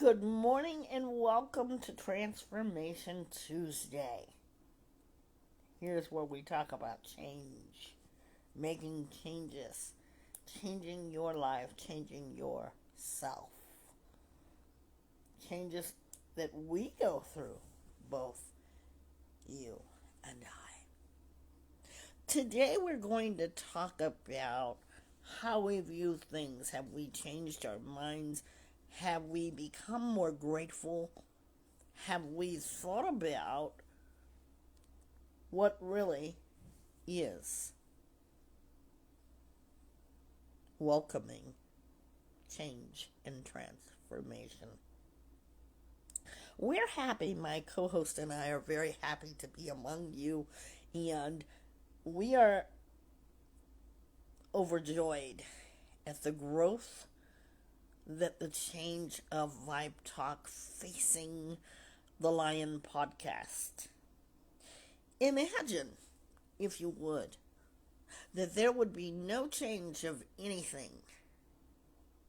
Good morning and welcome to Transformation Tuesday. Here's where we talk about change, making changes, changing your life, changing yourself. Changes that we go through, both you and I. Today we're going to talk about how we view things. Have we changed our minds? Have we become more grateful? Have we thought about what really is welcoming change and transformation? We're happy, my co-host and I are very happy to be among you, and we are overjoyed at the growth that the change of Vibe Talk Facing the Lion podcast. Imagine, if you would, that there would be no change of anything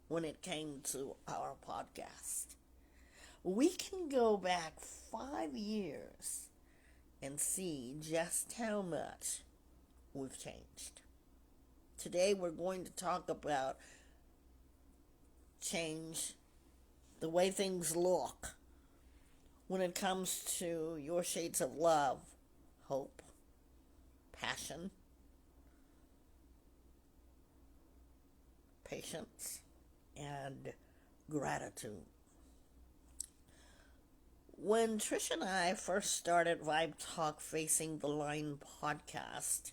when it came to our podcast. We can go back 5 years and see just how much we've changed. Today we're going to talk about change, the way things look when it comes to your shades of love, hope, passion, patience, and gratitude. When Trish and I first started Vibe Talk Facing the Line podcast,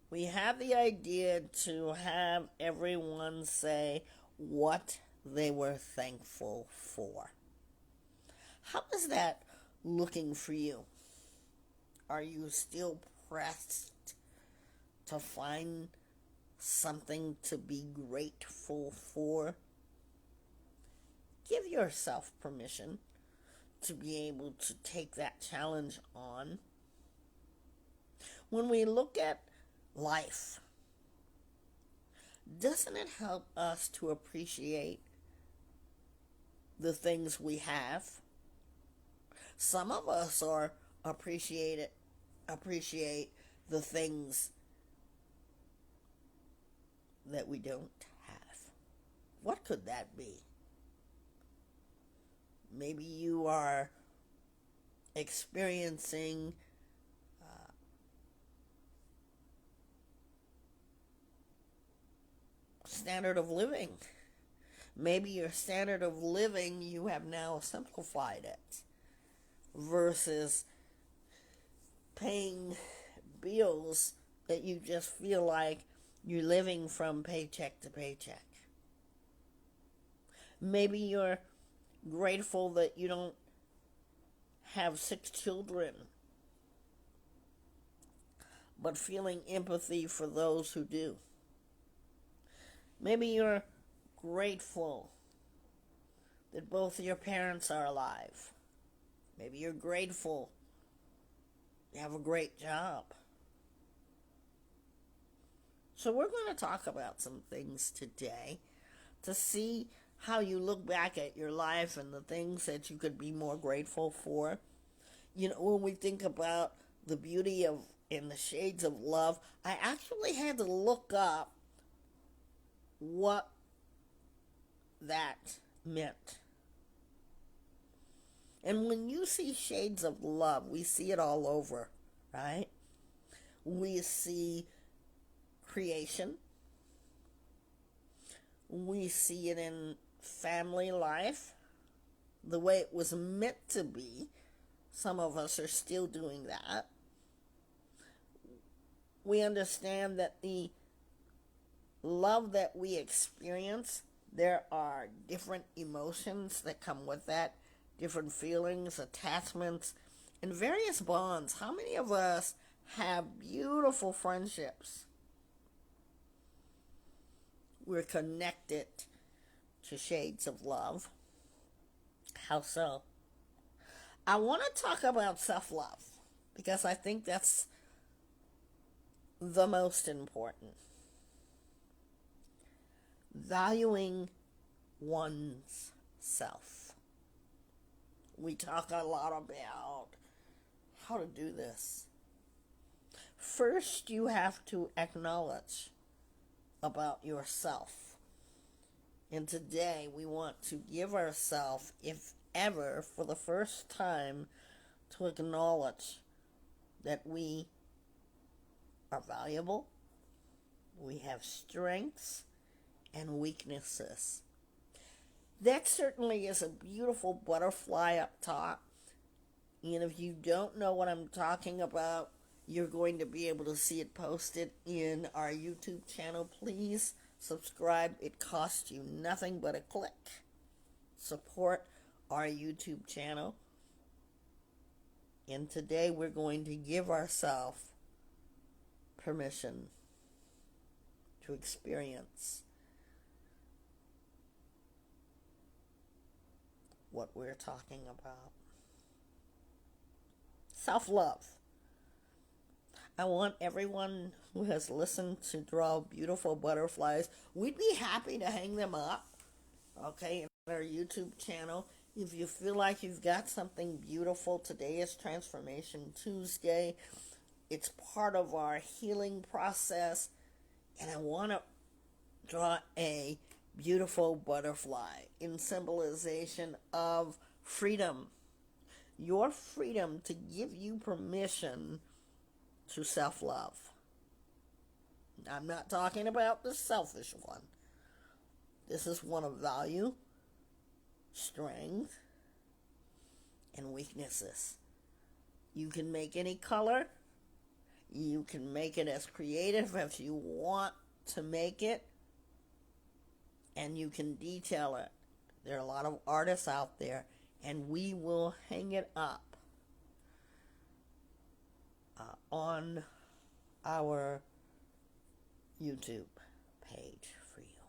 we had the idea to have everyone say what they were thankful for. How is that looking for you? Are you still pressed to find something to be grateful for? Give yourself permission to be able to take that challenge on. When we look at life, doesn't it help us to appreciate the things we have? Some of us are appreciate the things that we don't have. What could that be? Maybe you are experiencing standard of living. Maybe your standard of living, you have now simplified it versus paying bills that you just feel like you're living from paycheck to paycheck. Maybe you're grateful that you don't have 6 children, but feeling empathy for those who do. Maybe you're grateful that both your parents are alive. Maybe you're grateful you have a great job. So we're going to talk about some things today to see how you look back at your life and the things that you could be more grateful for. You know, when we think about the beauty of and the shades of love, I actually had to look up what that meant. And when you see shades of love, we see it all over, right? We see creation. We see it in family life, the way it was meant to be. Some of us are still doing that. We understand that the love that we experience, there are different emotions that come with that, different feelings, attachments, and various bonds. How many of us have beautiful friendships? We're connected to shades of love. How so? I want to talk about self-love because I think that's the most important. Valuing one's self. We talk a lot about how to do this. First, you have to acknowledge about yourself. And today, we want to give ourselves, if ever, for the first time, to acknowledge that we are valuable, we have strengths and weaknesses. That certainly is a beautiful butterfly up top. And if you don't know what I'm talking about, you're going to be able to see it posted in our YouTube channel. Please subscribe. It costs you nothing but a click. Support our YouTube channel. And today we're going to give ourselves permission to experience what we're talking about. Self-love. I want everyone who has listened to draw beautiful butterflies. We'd be happy to hang them up, okay, on our YouTube channel. If you feel like you've got something beautiful, today is Transformation Tuesday. It's part of our healing process, and I want to draw a beautiful butterfly in symbolization of freedom. Your freedom to give you permission to self-love. I'm not talking about the selfish one. This is one of value, strength, and weaknesses. You can make any color. You can make it as creative as you want to make it. And you can detail it. There are a lot of artists out there, and we will hang it up on our YouTube page for you.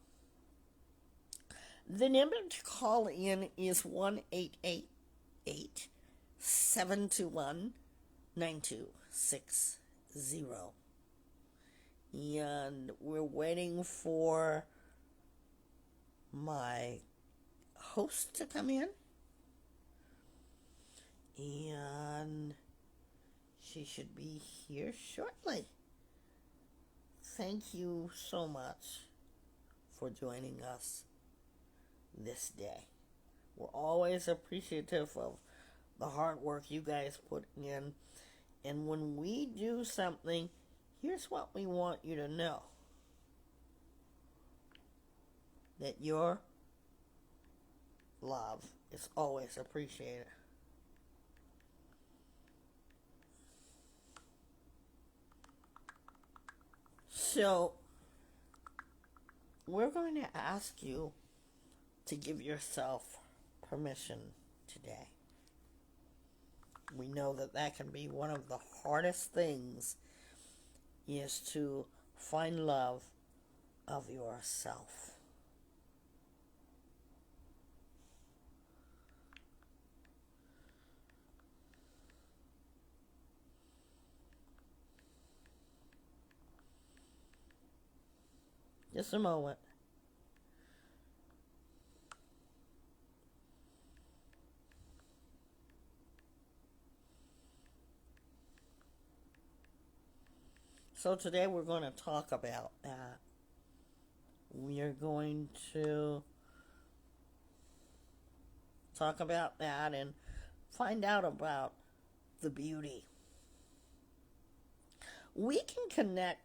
The number to call in is 1-888-721-9260. And we're waiting for my host to come in. And she should be here shortly. Thank you so much for joining us this day. We're always appreciative of the hard work you guys put in. And when we do something, here's what we want you to know. That your love is always appreciated. So, we're going to ask you to give yourself permission today. We know that that can be one of the hardest things, is to find love of yourself. Just a moment. So today we're going to talk about that. We are going to talk about that and find out about the beauty. We can connect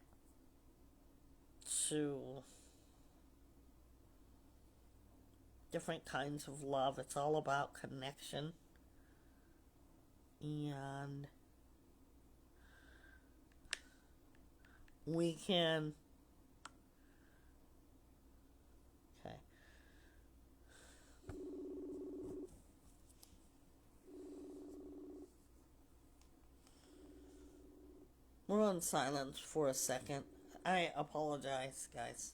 to different kinds of love. It's all about connection. And we can... Okay. We're on silence for a second. I apologize, guys.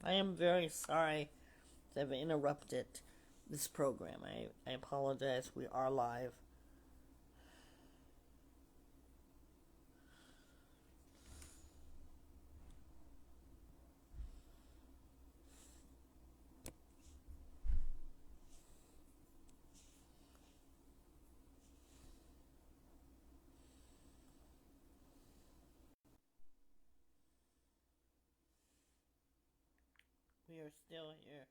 I am very sorry to have interrupted this program. I apologize. We are live. We are still here.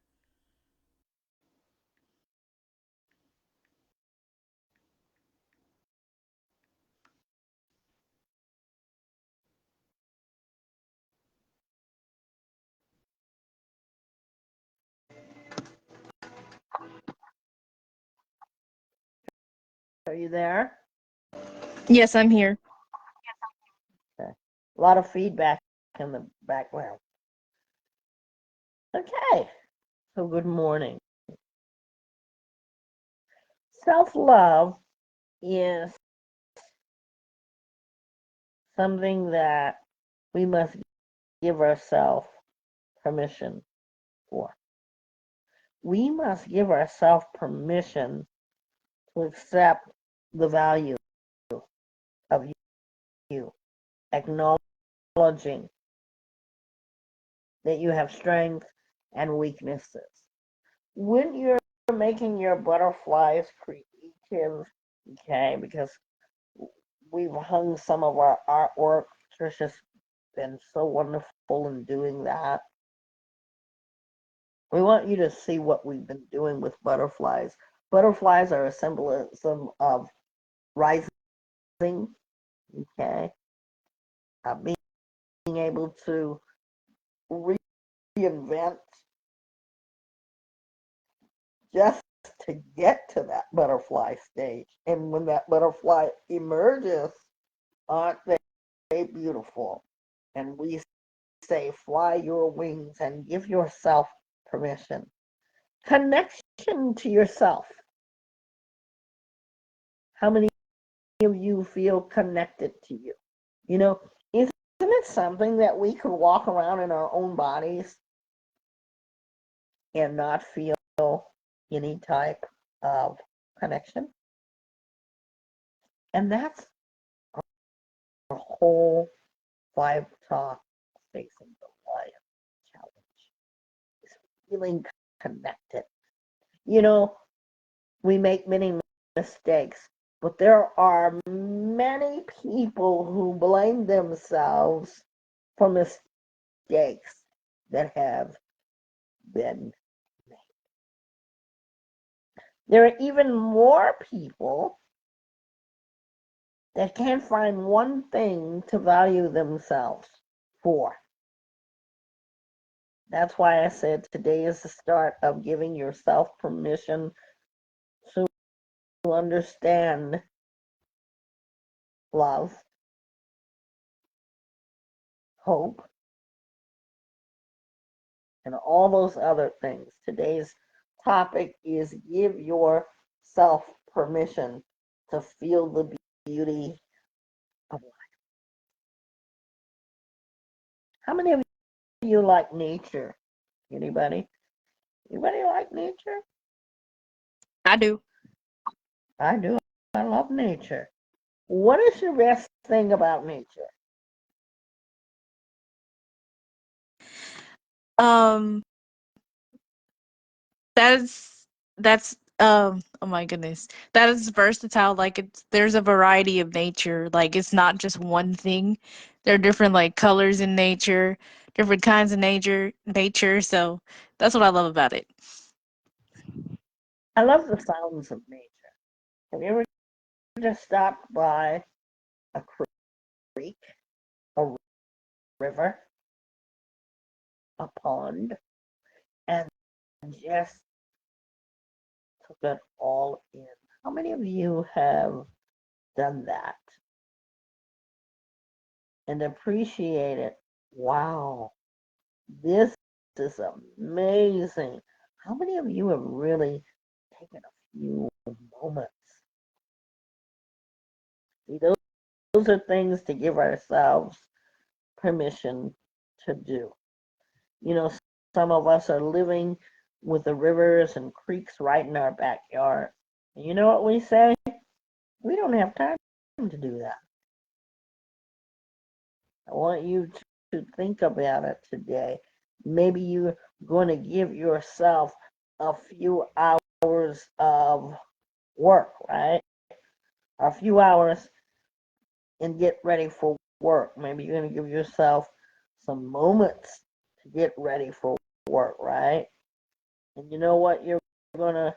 Are you there? Yes, I'm here. Okay. A lot of feedback in the background. Okay. So good morning. Self-love is something that we must give ourselves permission for. We must give ourselves permission to accept the value of you, acknowledging that you have strengths and weaknesses. When you're making your butterflies creative, okay, because we've hung some of our artwork, Trisha's been so wonderful in doing that. We want you to see what we've been doing with butterflies. Butterflies are a symbolism of rising, okay, being able to reinvent just to get to that butterfly stage. And when that butterfly emerges, aren't they beautiful? And we say, fly your wings and give yourself permission. Connection to yourself. How many of you feel connected to you? You know, isn't it something that we could walk around in our own bodies and not feel any type of connection? And that's a whole Vibe Talk Facing the Lion challenge. Is feeling connected. You know, we make many mistakes, but there are many people who blame themselves for mistakes that have been made. There are even more people that can't find one thing to value themselves for. That's why I said today is the start of giving yourself permission to understand love, hope, and all those other things. Today's topic is give yourself permission to feel the beauty of life. How many of you like nature? Anybody? Anybody like nature? I do. I do. I love nature. What is your best thing about nature? Um, that's oh my goodness. That is versatile. Like there's a variety of nature. Like it's not just one thing. There are different like colors in nature, different kinds of nature. So that's what I love about it. I love the sounds of nature. Have you ever just stopped by a creek, a river, a pond, and just took it all in? How many of you have done that and appreciated? Wow, this is amazing. How many of you have really taken a few moments? See, those are things to give ourselves permission to do. You know, some of us are living with the rivers and creeks right in our backyard. And you know what we say? We don't have time to do that. I want you to think about it today. Maybe you're going to give yourself a few hours of work, right? A few hours and get ready for work. Maybe you're going to give yourself some moments to get ready for work, right? And you know what gonna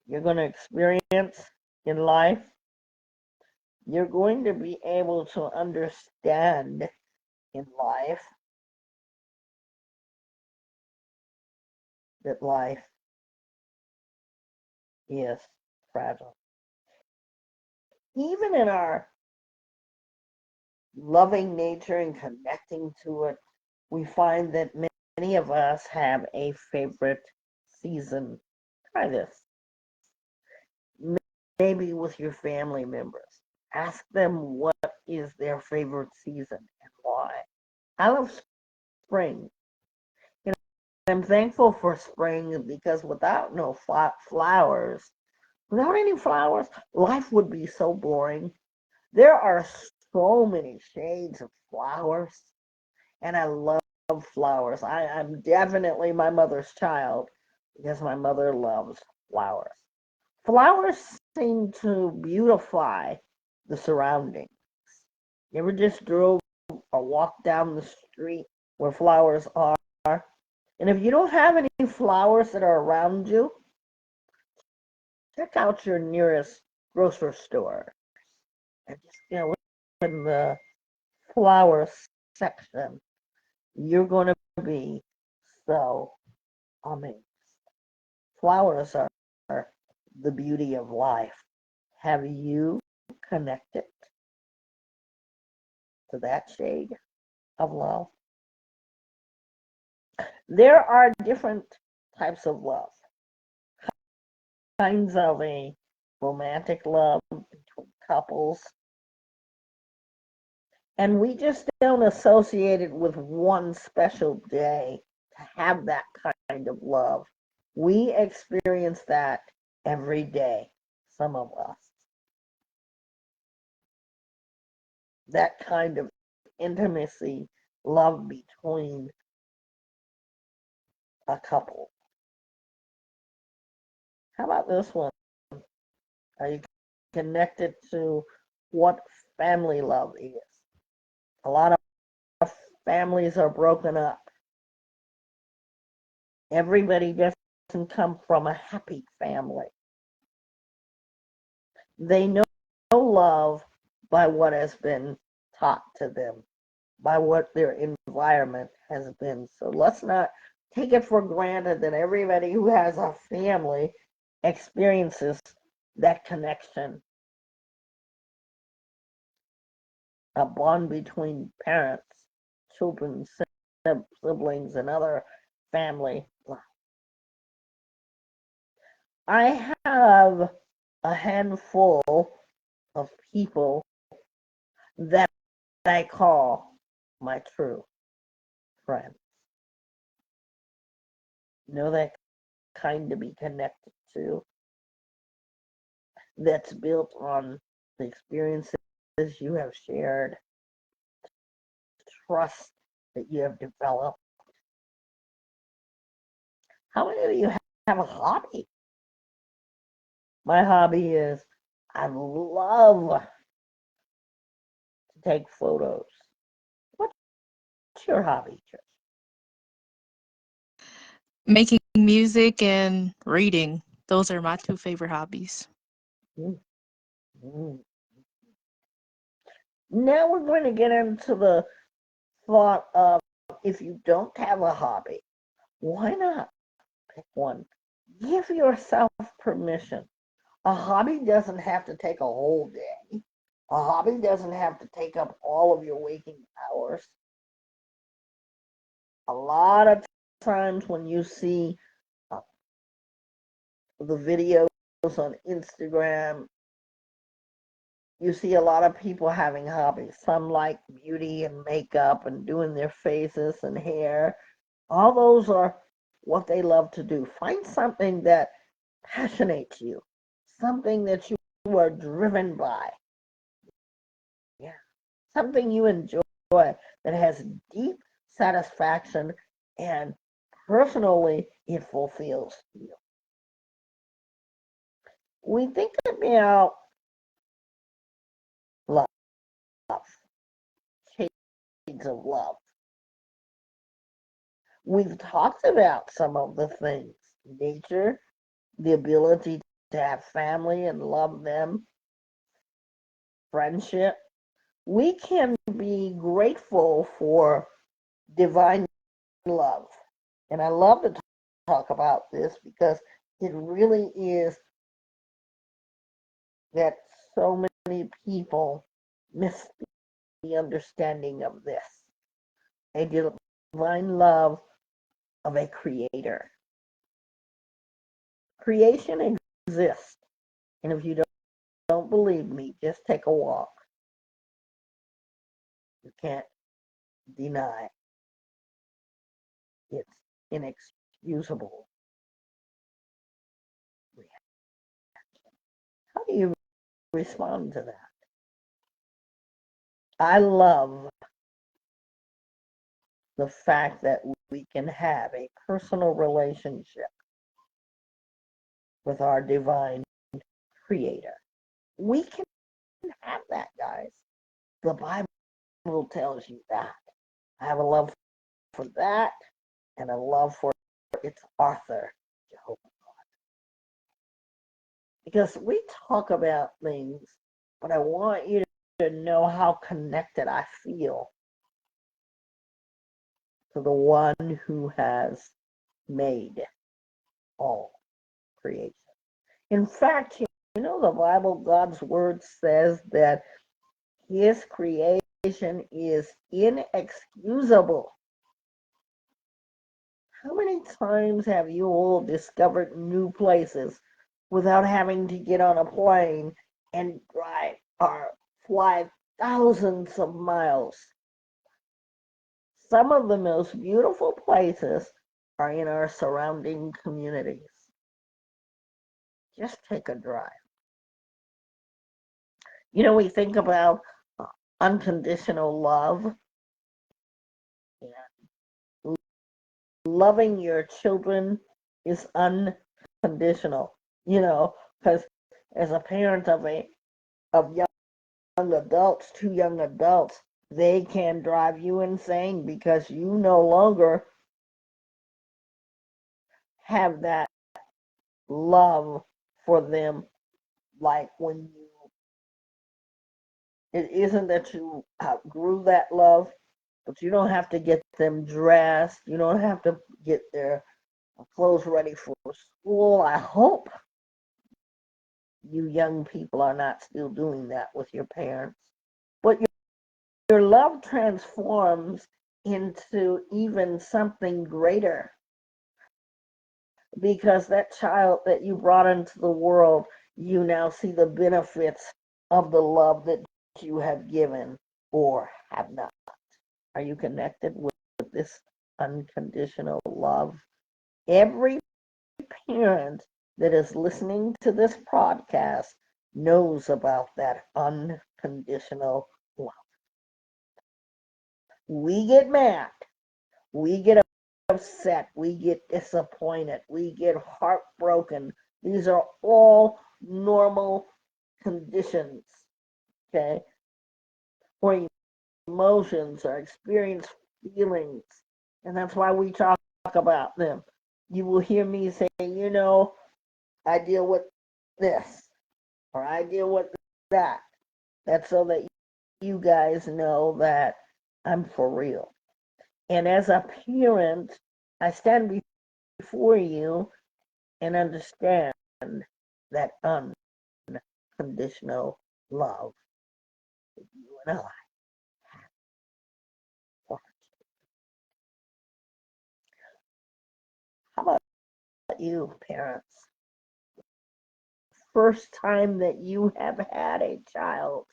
you're gonna experience in life? You're going to be able to understand in life that life is fragile. Even in our loving nature and connecting to it, we find that many of us have a favorite season. Try this. Maybe with your family members. Ask them what is their favorite season and why. I love spring. You know, I'm thankful for spring because without no flowers, without any flowers, life would be so boring. There are so many shades of flowers, and I love flowers. I'm definitely my mother's child because my mother loves flowers. Flowers seem to beautify the surroundings. You ever just drove or walked down the street where flowers are? And if you don't have any flowers that are around you, check out your nearest grocery store and just in the flower section. You're going to be so amazed. Flowers are the beauty of life. Have you connected to that shade of love? There are different types of love, kinds of a romantic love between couples, and we just don't associate it with one special day to have that kind of love. We experience that every day, some of us. That kind of intimacy, love between a couple. How about this one? Are you connected to what family love is? A lot of families are broken up. Everybody doesn't come from a happy family. They know love by what has been taught to them, by what their environment has been. So let's not take it for granted that everybody who has a family experiences that connection, a bond between parents, children, siblings, and other family. I have a handful of people that I call my true friends. You know, that kind to be connected to, that's built on the experiences you have shared, trust that you have developed. How many of you have a hobby? My hobby is I love to take photos. What's your hobby, Trish? Making music and reading. Those are my two favorite hobbies. Mm, mm. Now we're going to get into the thought of if you don't have a hobby, why not pick one? Give yourself permission. A hobby doesn't have to take a whole day. A hobby doesn't have to take up all of your waking hours. A lot of times when you see uh, the videos on Instagram, you see a lot of people having hobbies. Some like beauty and makeup and doing their faces and hair. All those are what they love to do. Find something that passionates you, something that you are driven by. Yeah. Something you enjoy that has deep satisfaction and personally it fulfills you. We think about love, shades of love. We've talked about some of the things: nature, the ability to have family and love them, friendship. We can be grateful for divine love. And I love to talk about this because it really is that so many people miss the understanding of this. A divine love of a creator. Creation exists. And if you don't believe me, just take a walk. You can't deny its inexcusable reaction. How do you respond to that? I love the fact that we can have a personal relationship with our divine creator. We can have that, guys. The Bible tells you that. I have a love for that and a love for its author, Jehovah. Because we talk about things, but I want you to know how connected I feel to the one who has made all creation. In fact, you know, the Bible, God's word says that his creation is inexcusable. How many times have you all discovered new places without having to get on a plane and drive or fly thousands of miles? Some of the most beautiful places are in our surrounding communities. Just take a drive. You know, we think about unconditional love and loving your children is unconditional. You know, because as a parent of young adults, two young adults, they can drive you insane because you no longer have that love for them like when you it isn't that you outgrew that love, but you don't have to get them dressed. You don't have to get their clothes ready for school. I hope you young people are not still doing that with your parents. But your love transforms into even something greater because that child that you brought into the world, you now see the benefits of the love that you have given or have not. Are you connected with this unconditional love? Every parent that is listening to this podcast knows about that unconditional love. We get mad, we get upset, we get disappointed, we get heartbroken. These are all normal conditions, okay? Or emotions or experience feelings. And that's why we talk about them. You will hear me say, you know, I deal with this or I deal with that. That's so that you guys know that I'm for real. And as a parent, I stand before you and understand that unconditional love that you and I have for. How about you, parents? First time that you have had a child.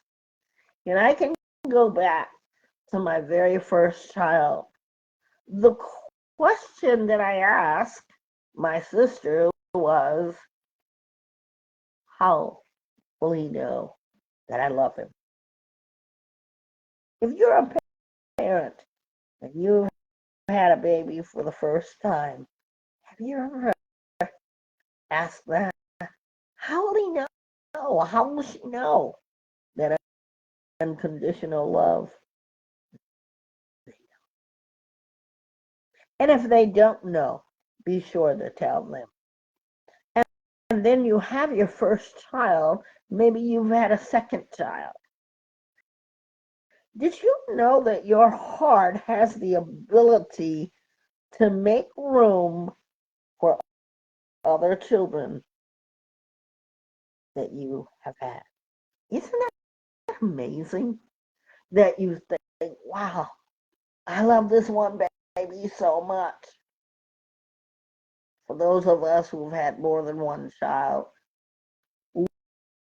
And I can go back to my very first child. The question that I asked my sister was, how will he know that I love him? If you're a parent and you had a baby for the first time, have you ever asked that? How will he know? How will she know that unconditional love? And if they don't know, be sure to tell them. And then you have your first child, maybe you've had a second child. Did you know that your heart has the ability to make room for other children that you have had? Isn't that amazing? That you think, wow, I love this one baby so much. For those of us who've had more than one child,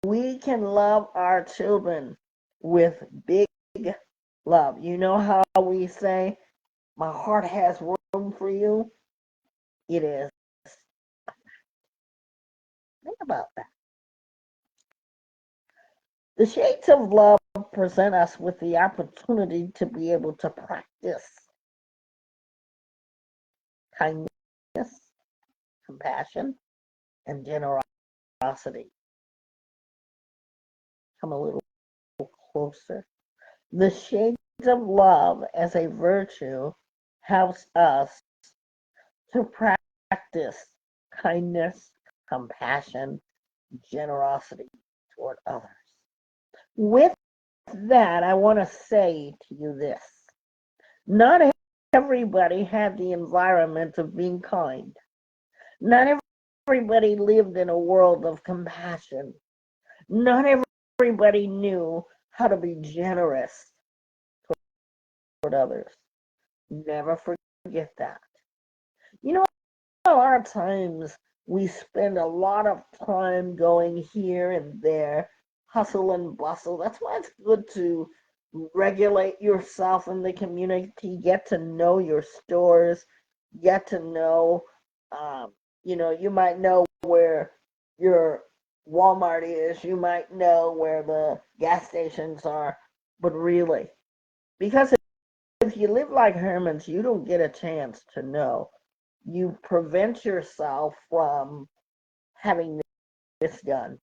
we can love our children with big love. You know how we say, my heart has room for you? It is. Think about that. The shades of love present us with the opportunity to be able to practice kindness, compassion, and generosity. Come a little closer. The shades of love as a virtue helps us to practice kindness, compassion, generosity toward others. With that, I want to say to you this. Not everybody had the environment of being kind. Not everybody lived in a world of compassion. Not everybody knew how to be generous toward others. Never forget that. You know, a lot of times we spend a lot of time going here and there, hustle and bustle. That's why it's good to regulate yourself in the community, get to know your stores, get to know, you might know where your Walmart is, you might know where the gas stations are, but really, because if you live like hermits, you don't get a chance to know. You prevent yourself from having this done.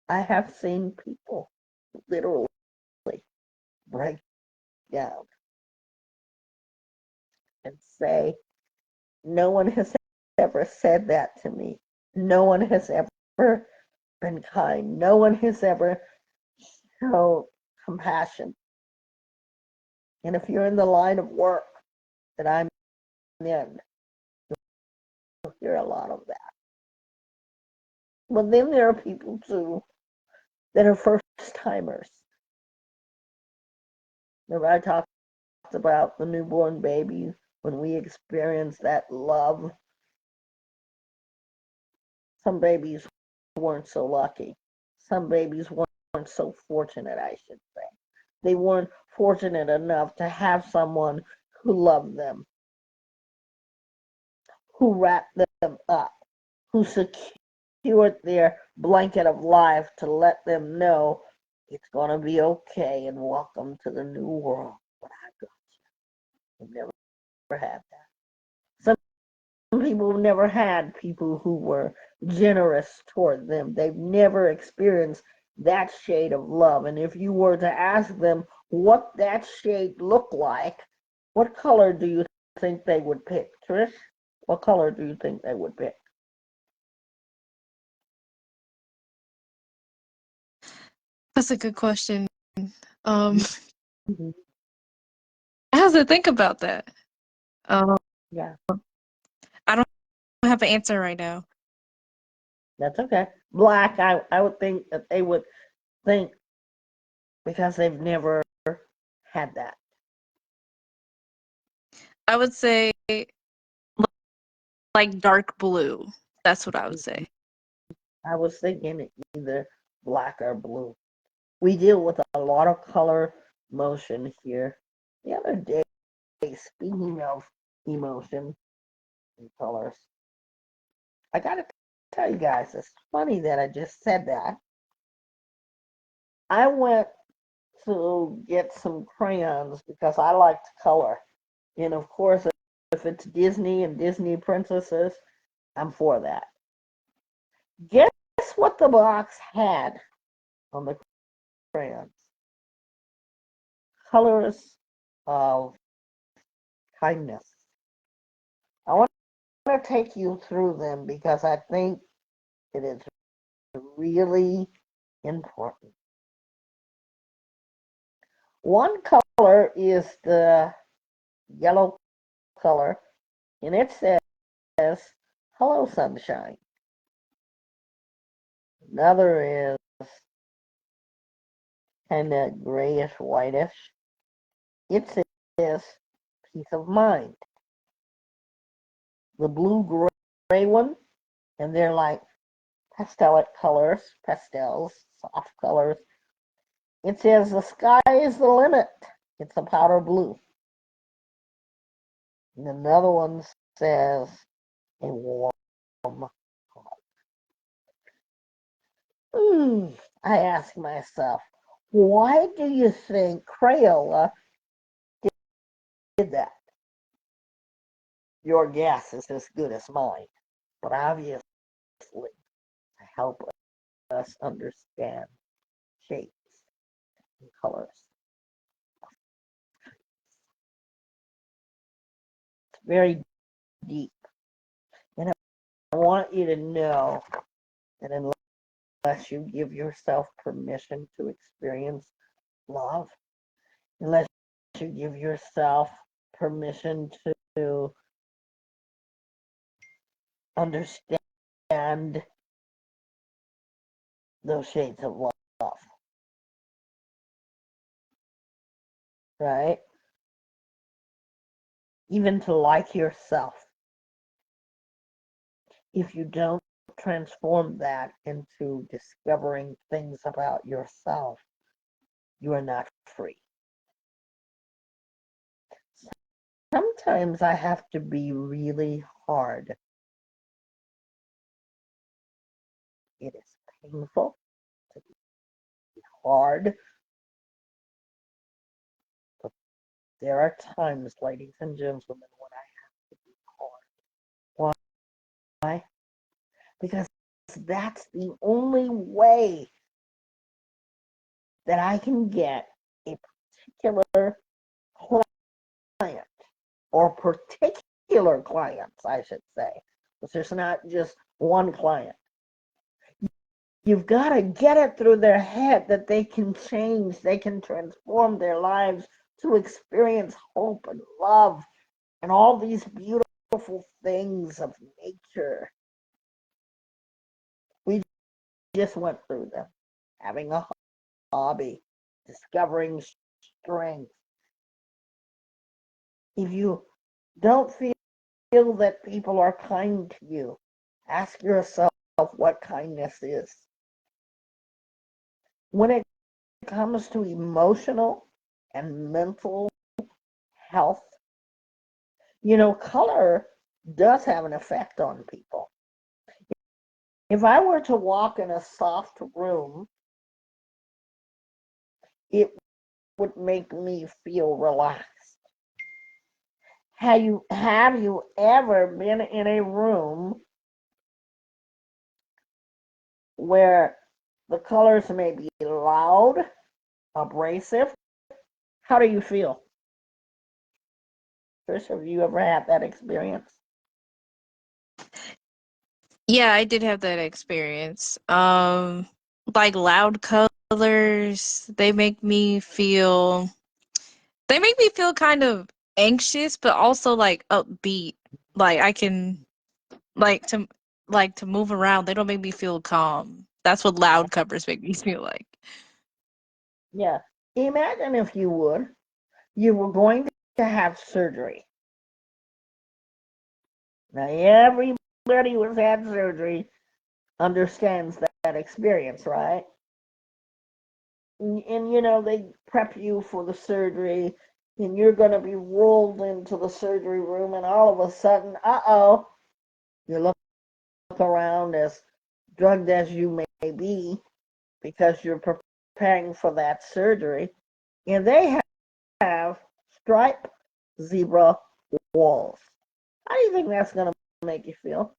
I have seen people literally break down and say, no one has ever said that to me. No one has ever been kind. No one has ever shown compassion. And if you're in the line of work that I'm in, you'll hear a lot of that. But then there are people too that are first timers. Remember, I talked about the newborn baby when we experience that love. Some babies weren't so lucky. Some babies weren't so fortunate, I should say. They weren't fortunate enough to have someone who loved them, who wrapped them up, who secured their blanket of life to let them know it's going to be okay and welcome to the new world. But I got you. I've never had that. Some people never had people who were generous toward them. They've never experienced that shade of love. And if you were to ask them what that shade looked like, what color do you think they would pick, Trish? What color do you think they would pick? That's a good question. Um, Mm-hmm. I have to think about that. Um, Yeah, I don't have an answer right now. that's okay. Black, I would think that they would think because they've never had that. I would say like dark blue. That's what I would say. I was thinking either black or blue. We deal with a lot of color motion here. The other day, speaking of emotion and colors, I gotta tell you guys, it's funny that I just said that. I went to get some crayons because I like to color. And of course, if it's Disney and Disney princesses, I'm for that. Guess what the box had on the crayons? Colors of kindness. I want to take you through them because I think it is really important. One color is the yellow color, and it says, "Hello, sunshine." Another is kind of grayish, whitish. It says, "Peace of mind." The blue-gray one, and they're like pastels, soft colors. It says, "The sky is the limit." It's a powder blue. And another one says, "A warm hug." I ask myself, why do you think Crayola did that? Your guess is as good as mine, but obviously to help us understand shapes and colors. It's very deep. And I want you to know that unless you give yourself permission to experience love, unless you give yourself permission to understand those shades of love, right? Even to like yourself. If you don't transform that into discovering things about yourself, you are not free. Sometimes I have to be really hard. It is painful to be hard, but there are times, ladies and gentlemen, when I have to be hard. Why? Because that's the only way that I can get a particular client, or particular clients, I should say. Because there's not just one client. You've got to get it through their head that they can change, they can transform their lives to experience hope and love and all these beautiful things of nature. We just went through them. Having a hobby, discovering strength. If you don't feel that people are kind to you, ask yourself what kindness is. When it comes to emotional and mental health, color does have an effect on people. If I were to walk in a soft room, it would make me feel relaxed. Have you ever been in a room where the colors may be loud, abrasive? How do you feel? Trish, have you ever had that experience? Yeah, I did have that experience. Like loud colors, they make me feel kind of anxious, but also like upbeat. Like I can like to move around. They don't make me feel calm. That's what loud covers make me feel like. Yeah. Imagine if you were going to have surgery. Now, everybody who's had surgery understands that experience, right? And they prep you for the surgery, and you're going to be rolled into the surgery room, and all of a sudden, you look around, as drugged as you may be, because you're preparing for that surgery, and they have striped zebra walls. How do you think that's going to make you feel?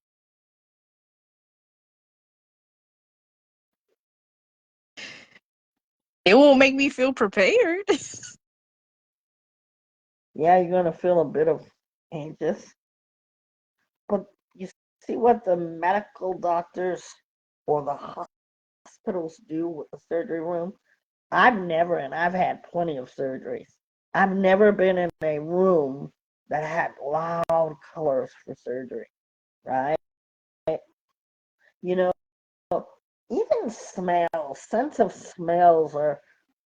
It won't make me feel prepared. Yeah, you're going to feel a bit of anxious, but you see what the medical doctors or the hospitals do with the surgery room? And I've had plenty of surgeries. I've never been in a room that had loud colors for surgery, right? You know, even smells, sense of smells, or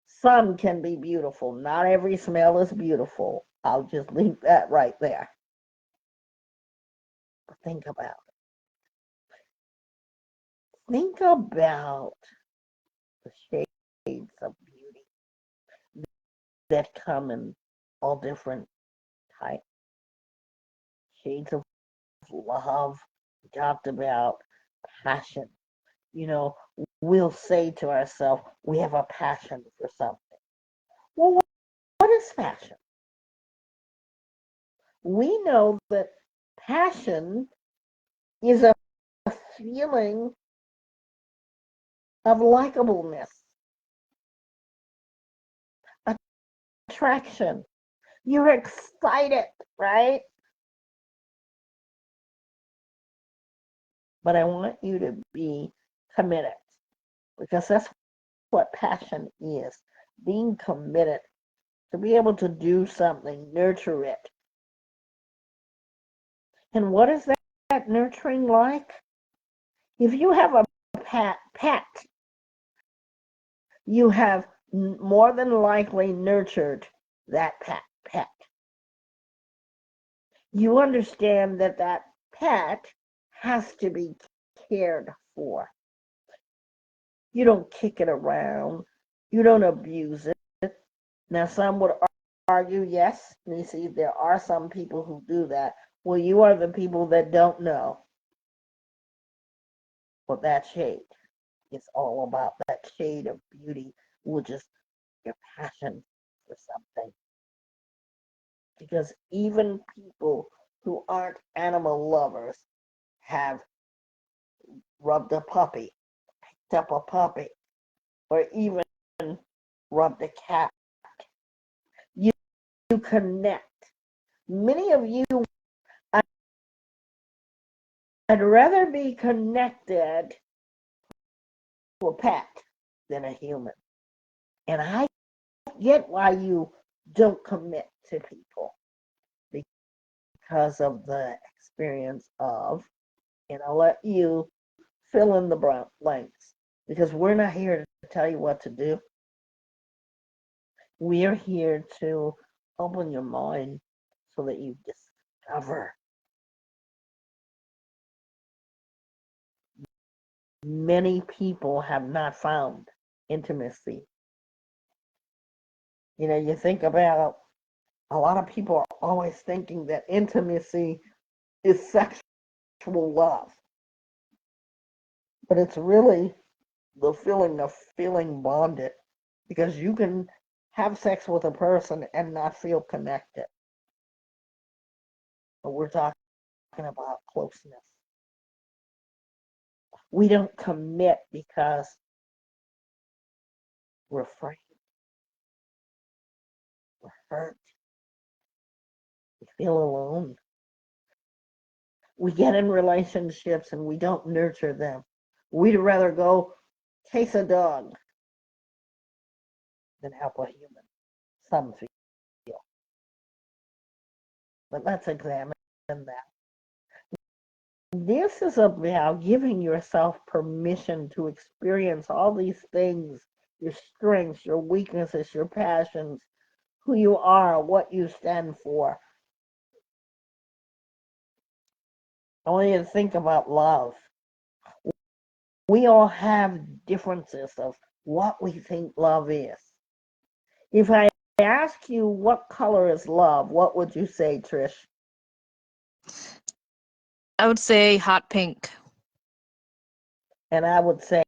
some can be beautiful. Not every smell is beautiful. I'll just leave that right there. But think about it. Think about the shades of beauty that come in all different types. Shades of love. We talked about passion. You know, we'll say to ourselves, we have a passion for something. Well, what is passion? We know that passion is a feeling of likableness, attraction. You're excited, right? But I want you to be committed, because that's what passion is, being committed to be able to do something, nurture it. And what is that nurturing like? If you have a pet, you have more than likely nurtured that pet. You understand that that pet has to be cared for. You don't kick it around. You don't abuse it. Now, some would argue, yes, you see, there are some people who do that. Well, you are the people that don't know what that shade is all about. That shade of beauty, which is your passion for something. Because even people who aren't animal lovers have rubbed a puppy, picked up a puppy, or even rubbed a cat. You, you connect. Many of you, I'd rather be connected to a pet than a human. And I get why you don't commit to people, because of the experience of, and I'll let you fill in the blanks, because we're not here to tell you what to do. We're here to open your mind so that you discover. Many people have not found intimacy. You think about, a lot of people are always thinking that intimacy is sexual love, but it's really the feeling of feeling bonded, because you can have sex with a person and not feel connected. But we're talking about closeness. We don't commit because we're afraid, we're hurt, we feel alone. We get in relationships and we don't nurture them. We'd rather go chase a dog than help a human. Some feel. But let's examine that. This is about giving yourself permission to experience all these things, your strengths, your weaknesses, your passions, who you are, what you stand for. I want you to think about love. We all have differences of what we think love is. If I ask you what color is love, what would you say, Trish? I would say hot pink. And I would say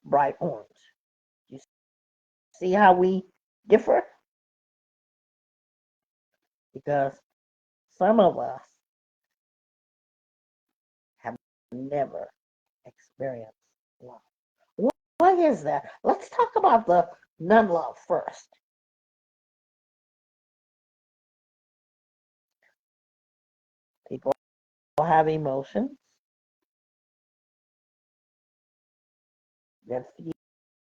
bright orange. You see how we differ? Because some of us have never experienced love. What is that? Let's talk about the non love first. People have emotions that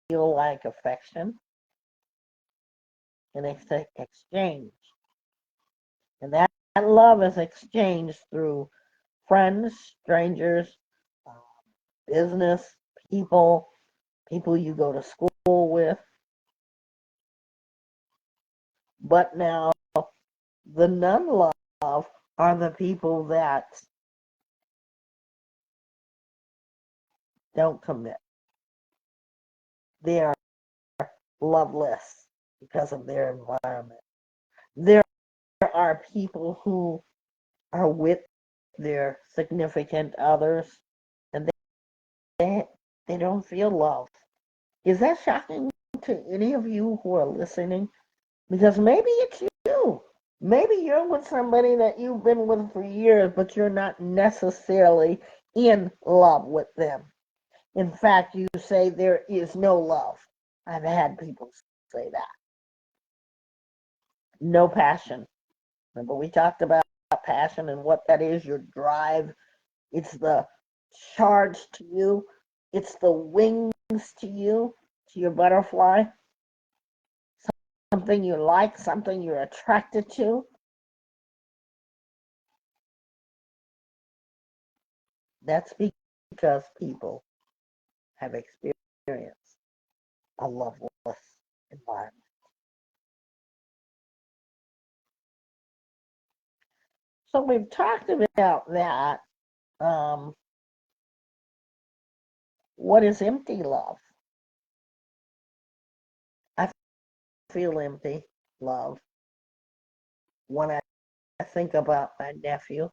feel like affection and exchange. And that love is exchanged through friends, strangers, uh, business, people, people you go to school with. But now the non love are the people that don't commit. They are loveless because of their environment. There are people who are with their significant others and they, they don't feel love. Is that shocking to any of you who are listening? Because maybe it's you. Maybe you're with somebody that you've been with for years, but you're not necessarily in love with them. In fact, you say there is no love. I've had people say that. No passion. Remember, we talked about passion and what that is, your drive. It's the charge to you, it's the wings to you, to your butterfly. Something you like, something you're attracted to. That's because people have experienced a loveless environment. So we've talked about that. Um, what is empty love? I feel empty love when I think about my nephew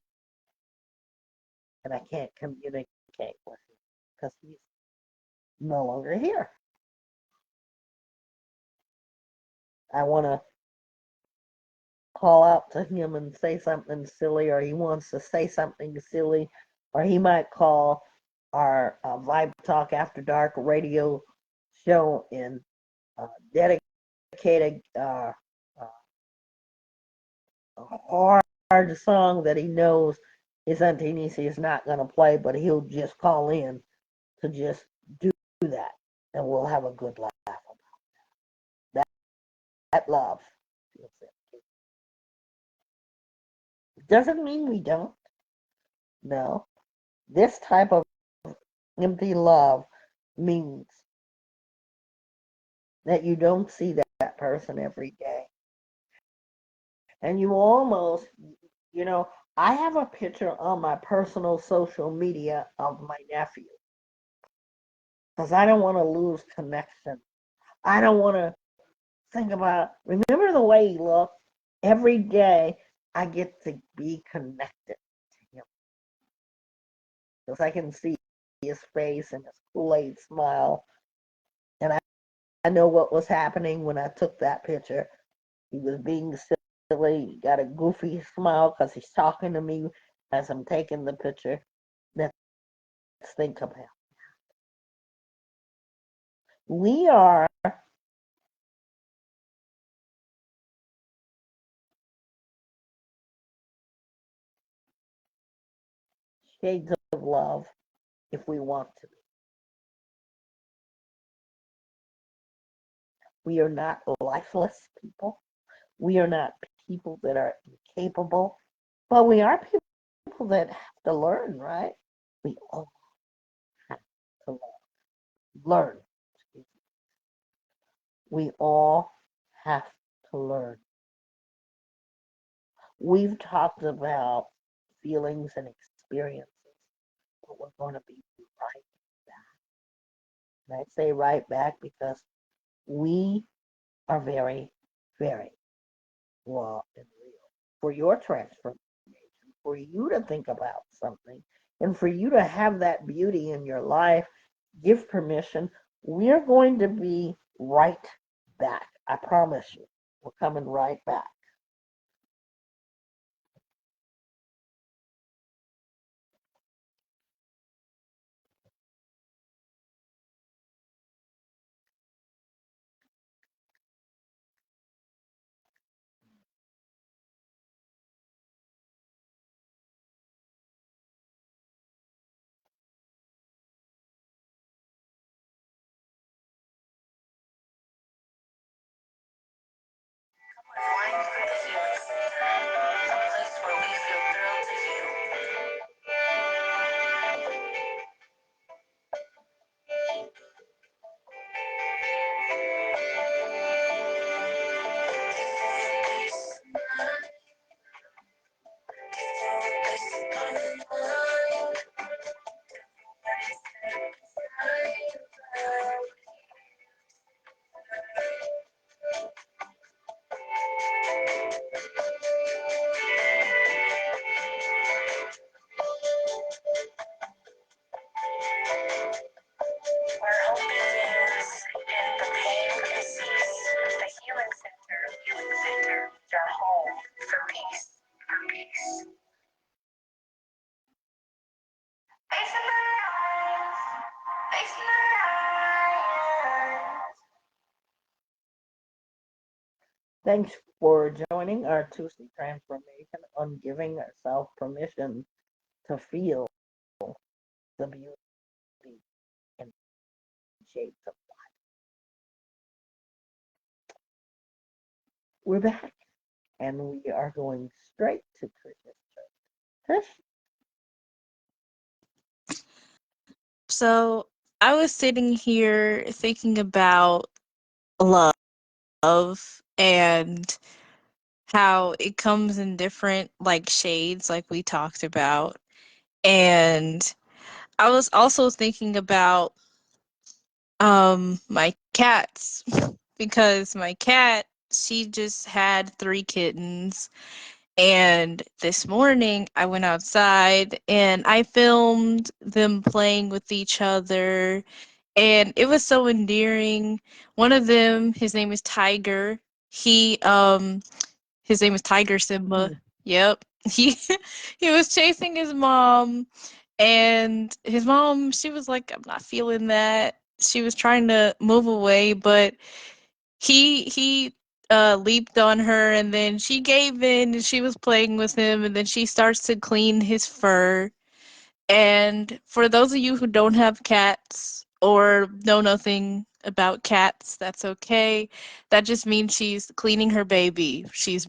and I can't communicate with him because he's no longer here. I want to call out to him and say something silly, or he wants to say something silly, or he might call our Vibe Talk After Dark radio show and dedicate a hard song that he knows his Auntie Nisi is not going to play, but he'll just call in to just do that, and we'll have a good laugh about that. That love. Doesn't mean we don't. No. This type of empty love means that you don't see that person every day. And you almost, you know, I have a picture on my personal social media of my nephew because I don't want to lose connection. I don't want to think about, remember the way he looked? Every day I get to be connected to him because I can see his face and his Kool-Aid smile. And I know what was happening when I took that picture. He was being silly. He got a goofy smile because he's talking to me as I'm taking the picture. Let's think about it. We are shades of love if we want to be. We are not lifeless people. We are not people that are incapable, but we are people that have to learn, right? We all have to learn. We all have to learn. We've talked about feelings and experiences, but we're going to be right back. And I say right back because we are very, very raw and real. For your transformation, for you to think about something, and for you to have that beauty in your life, give permission. We're going to be right back. I promise you. We're coming right back. Flying through the healing center, a place where we feel thrilled to heal. Where hope begins and the pain can cease. The healing center, their home for peace, for peace. Face in my eyes, face in my eyes. Thanks for joining our Tuesday transformation on giving ourselves permission to feel the beauty and shapes of. We're back, and we are going straight to Trisha's turn. Trish, So I was sitting here thinking about love and how it comes in different like shades like we talked about. And I was also thinking about my cats because my cat, she just had 3 kittens. And this morning I went outside and I filmed them playing with each other, and it was so endearing. One of them, his name is Tiger. He his name is Tiger Simba. mm, Yep. He he was chasing his mom, and his mom, she was like, I'm not feeling that. She was trying to move away, but he leaped on her, and then she gave in and she was playing with him, and then she starts to clean his fur. And for those of you who don't have cats or know nothing about cats, that's okay. That just means she's cleaning her baby. She's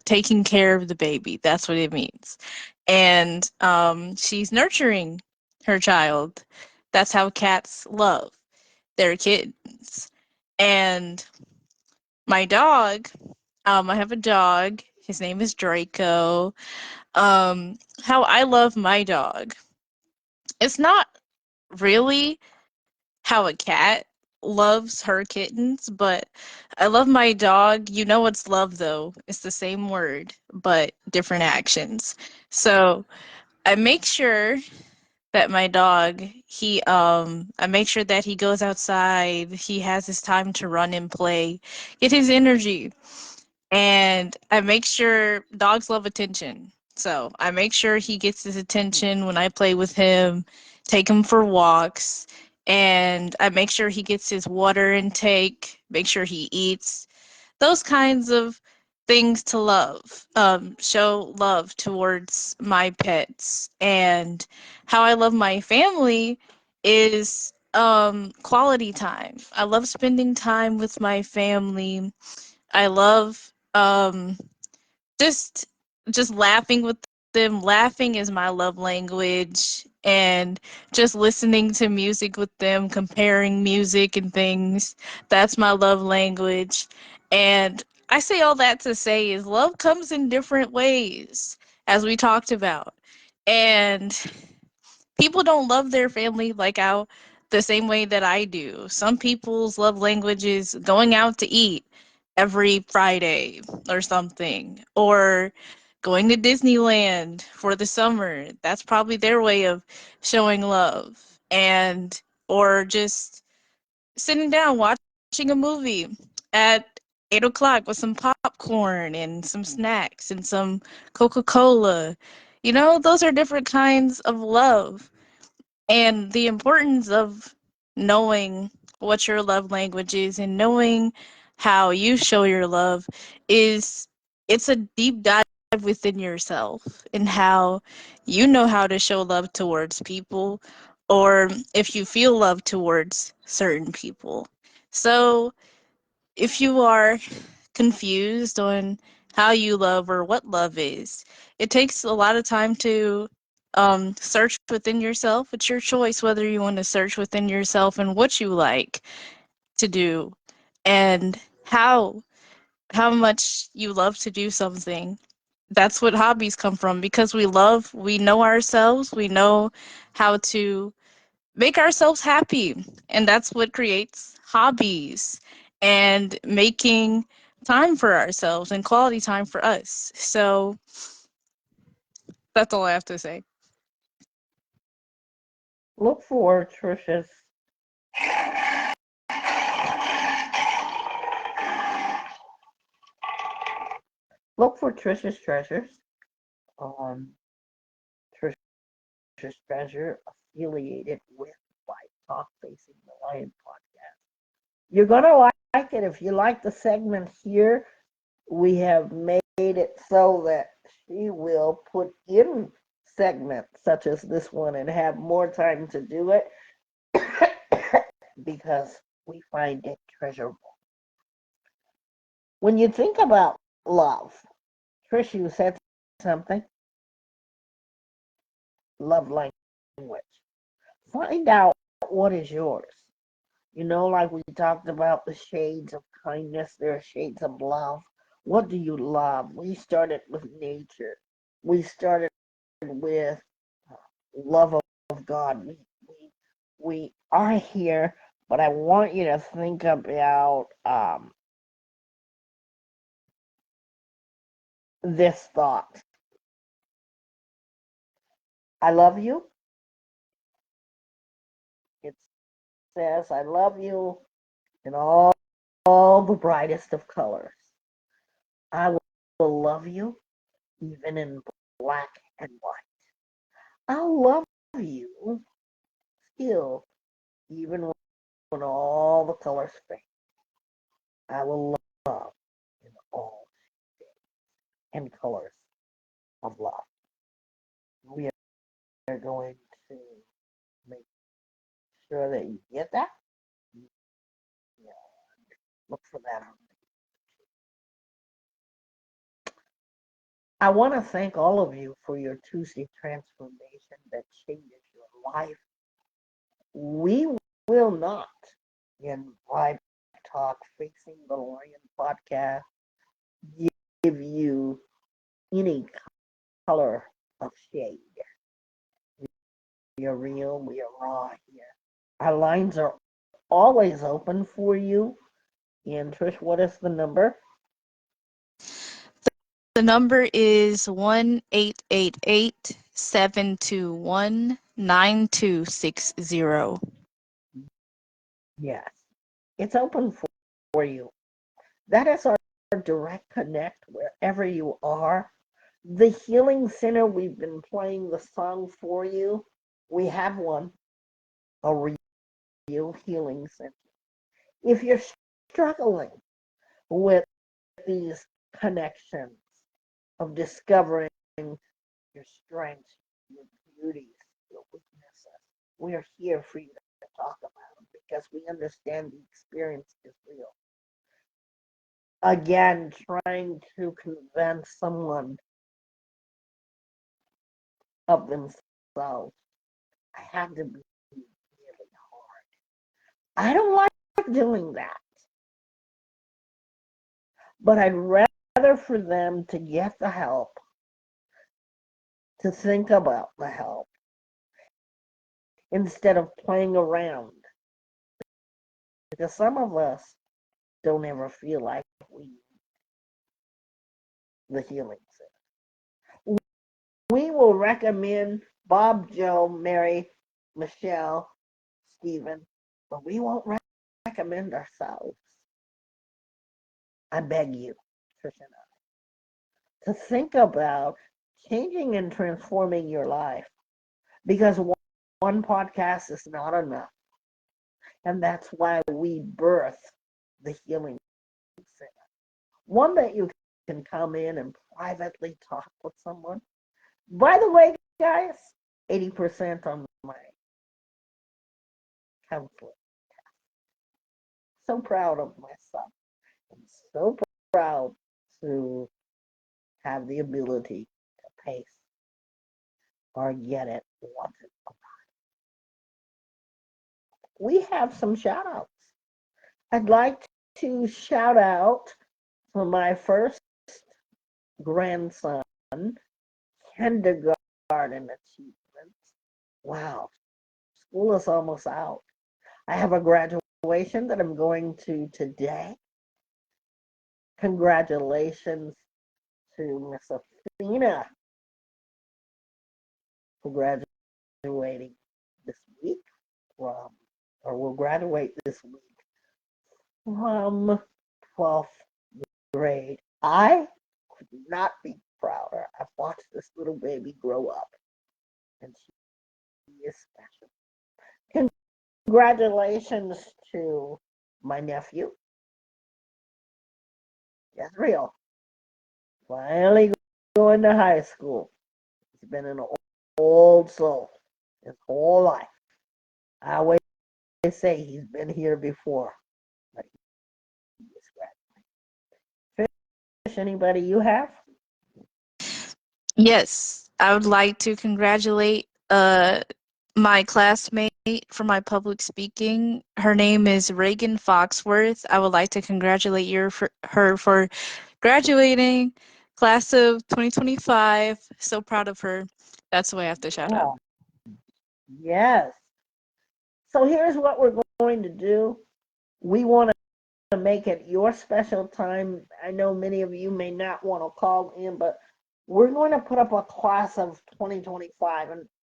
taking care of the baby. That's what it means. And she's nurturing her child. That's how cats love their kittens. And my dog, I have a dog. His name is Draco. How I love my dog. It's not really how a cat loves her kittens, but I love my dog. You know what's love though. It's the same word, but different actions. So I make sure that my dog, I make sure that he goes outside, he has his time to run and play, get his energy. And I make sure dogs love attention. So I make sure he gets his attention when I play with him, take him for walks, and I make sure he gets his water intake, make sure he eats. Those kinds of things to love, show love towards my pets. And how I love my family is quality time. I love spending time with my family. I love just just laughing with them. Laughing is my love language, and just listening to music with them, comparing music and things. That's my love language. And I say all that to say is love comes in different ways, as we talked about. And people don't love their family like how the same way that I do. Some people's love language is going out to eat every Friday or something, or going to Disneyland for the summer. That's probably their way of showing love. And or just sitting down watching a movie at 8 o'clock with some popcorn and some snacks and some Coca-Cola. You know, those are different kinds of love. And the importance of knowing what your love language is and knowing how you show your love is it's a deep dive within yourself and how you know how to show love towards people or if you feel love towards certain people. So if you are confused on how you love or what love is, it takes a lot of time to search within yourself. It's your choice whether you want to search within yourself and what you like to do and how much you love to do something. That's what hobbies come from because we know ourselves, we know how to make ourselves happy. And that's what creates hobbies and making time for ourselves and quality time for us. So that's all I have to say. Look for Trisha's treasures on Trisha's Treasure affiliated with by Talk Facing the Lion podcast. You're gonna like it if you like the segment here. We have made it so that she will put in segments such as this one and have more time to do it because we find it treasurable. When you think about love, Trish, you said something. Love language. Find out what is yours. You know, like we talked about the shades of kindness, there are shades of love. What do you love? We started with nature. We started with love of God. We are here, but I want you to think about this thought. I love you. It says, I love you in all the brightest of colors. I will love you even in black and white. I'll love you still even when all the colors fade. I will love in all and colors of love. We are going to make sure that you get that. Yeah, look for that. I want to thank all of you for your Tuesday transformation that changes your life. We will not, in Vibe Talk Facing the Lion podcast, give you any color of shade. We are real, we are raw here. Our lines are always open for you. And Trish, what is the number? The number is 1-888-721-9260. Yes, it's open for you. That is our direct connect wherever you are. The Healing Center, we've been playing the song for you. We have one, a real healing center. If you're struggling with these connections of discovering your strengths, your beauties, your weaknesses, we are here for you to talk about them because we understand the experience is real. Again, trying to convince someone of themselves, I have to be really hard. I don't like doing that, but I'd rather for them to get the help, to think about the help, instead of playing around because some of us don't ever feel like we need the healing center. We will recommend Bob, Joe, Mary, Michelle, Stephen, but we won't recommend ourselves. I beg you, Tricia, to think about changing and transforming your life, because one podcast is not enough. And that's why we birth the Healing Center. One that you can come in and privately talk with someone. By the way, guys, 80% on my counseling. So proud of myself. I'm so proud to have the ability to pace or get it once in a while. We have some shout outs. I'd like to shout out for my first grandson, kindergarten achievements. Wow, school is almost out. I have a graduation that I'm going to today. Congratulations to Miss Athena for graduating this week from, or will graduate this week from 12th grade. I could not be prouder. I've watched this little baby grow up, and she is special. Congratulations to my nephew, Israel, finally going to high school. He's been an old soul his whole life. I always say he's been here before, but he is graduating. Fish, anybody you have? Yes, I would like to congratulate my classmate for my public speaking. Her name is Reagan Foxworth. I would like to congratulate her for graduating, class of 2025. So proud of her. That's the way I have to shout out. Oh, yes. So here's what we're going to do. We want to make it your special time. I know many of you may not want to call in, but we're going to put up a class of 2025,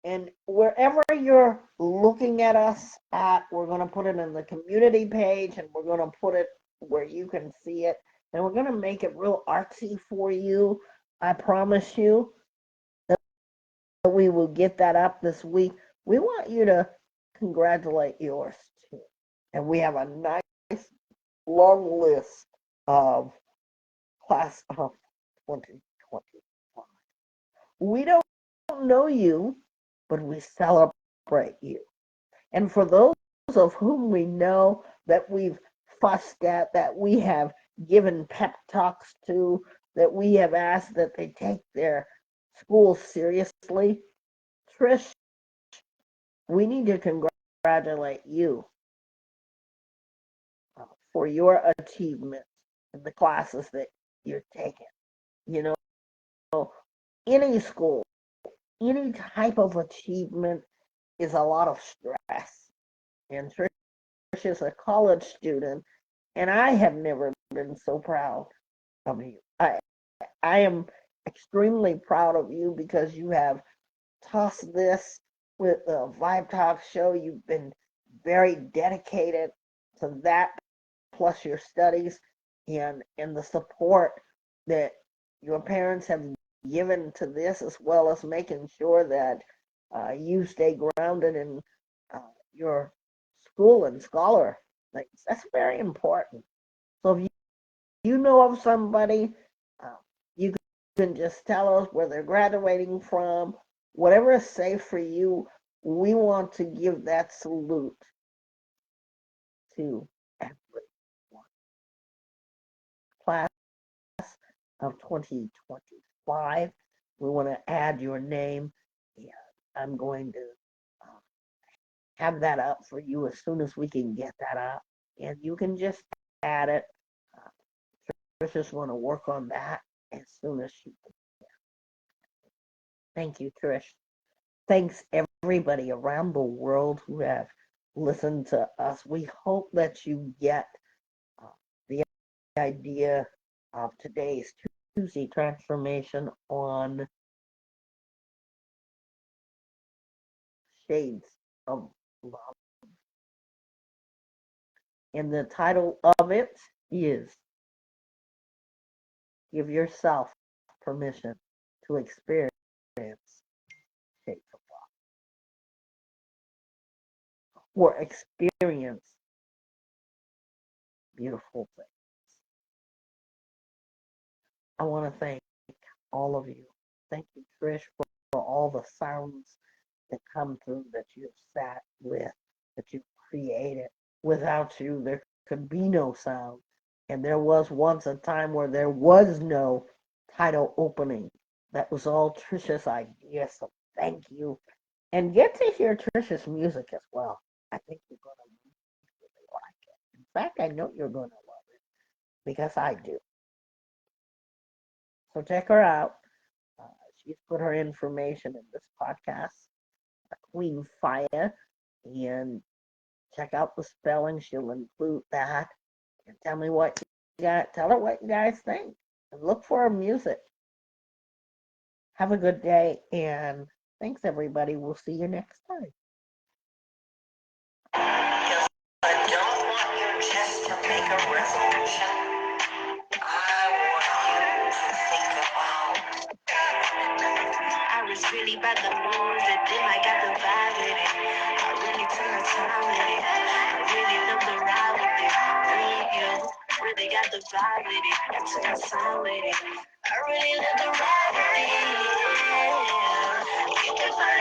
and wherever you're looking at us at, we're going to put it in the community page, and we're going to put it where you can see it, and we're going to make it real artsy for you. I promise you that we will get that up this week. We want you to congratulate yours too, and we have a nice long list of class of 2025. We don't know you, but we celebrate you. And for those of whom we know that we've fussed at, that we have given pep talks to, that we have asked that they take their school seriously, Trish, we need to congratulate you for your achievements in the classes that you're taking. You know, any school, any type of achievement is a lot of stress. And Trish is a college student, and I have never been so proud of you. I am extremely proud of you because you have tossed this with the Vibe Talk show. You've been very dedicated to that, plus your studies and the support that your parents have given to this, as well as making sure that you stay grounded in uh, your school and scholar things. That's very important. So if you know of somebody, uh, you can just tell us where they're graduating from, whatever is safe for you. We want to give that salute to everyone. Class of 2025. We want to add your name. And I'm going to uh, have that up for you as soon as we can get that up. And you can just add it. Uh, Trish is going to work on that as soon as she can. Thank you, Trish. Thanks everybody around the world who have listen to us. We hope that you get uh, the idea of today's Tuesday transformation on shades of love. And the title of it is Give Yourself Permission to Experience Shades of Love, or experience beautiful things. I want to thank all of you. Thank you, Trish, for all the sounds that come through that you've sat with, that you've created. Without you, there could be no sound. And there was once a time where there was no title opening. That was all Trisha's idea, so thank you. And get to hear Trisha's music as well. I think you're going to really like it. In fact, I know you're going to love it because I do. So check her out. Uh, she's put her information in this podcast, Queen Fire, and check out the spelling. She'll include that. And tell me what you got. Tell her what you guys think. And look for her music. Have a good day, and thanks everybody. We'll see you next time. I don't want you just to make a resolution. I want you to think about. I was really bad the mood, but then I got the vibe with it. I really took my time with it. I really love the ride with it. You really got the vibe with it. I took my time with it. I really love the ride with it. Get the vibe.